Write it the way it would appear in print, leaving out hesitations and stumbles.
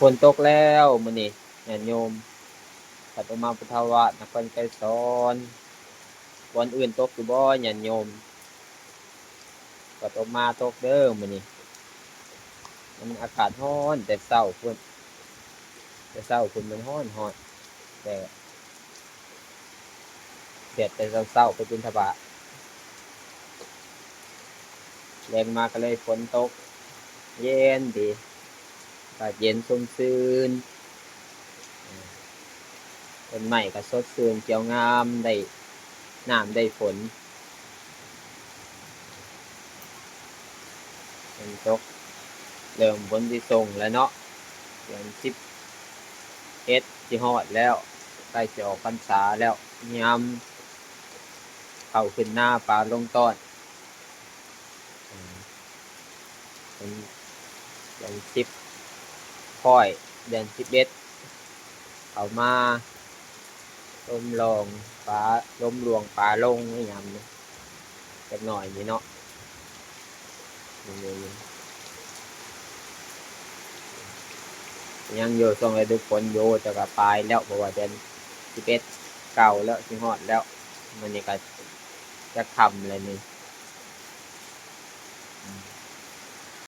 ฝนตกแล้วมื้อนี้ญาติโยมปัตมาพุทธาวาสนครไกรสอนวันอื่นตกอยู่บ่ญาติโยมปัตมาตกเด้อมื้อนี้มันอากาศร้อนแต่เช้าพุ่นมันร้อนแต่แดดแต่เช้าไปบิณฑบาตแรงมาก็เลยฝนตกเย็นดีอากาศเย็นชุ่มชื้นต้นไม้ก็สดชื่นเขียวงามได้น้ำได้ฝนฝนตกเริ่มฝนสิตกแล้วเนาะเดือน11สิฮอดแล้วใกล้สิออกพรรษาแล้วยามเข้าขึ้นหน้าปลาลงต้อนเป็นเดือน10ค่อยเดือน11เข้ามาลมลงฟ้าลมหลวงฟ้าลงอีหยังนี่จักหน่อยนี่เนาะยังอยู่ช่วงฤดูฝนอยู่แต่ก็ปลายแล้วเพราะว่าเดือน11เก่าแล้วสิฮอดแล้วมื้อนี้ก็จะค่ำแล้วนี่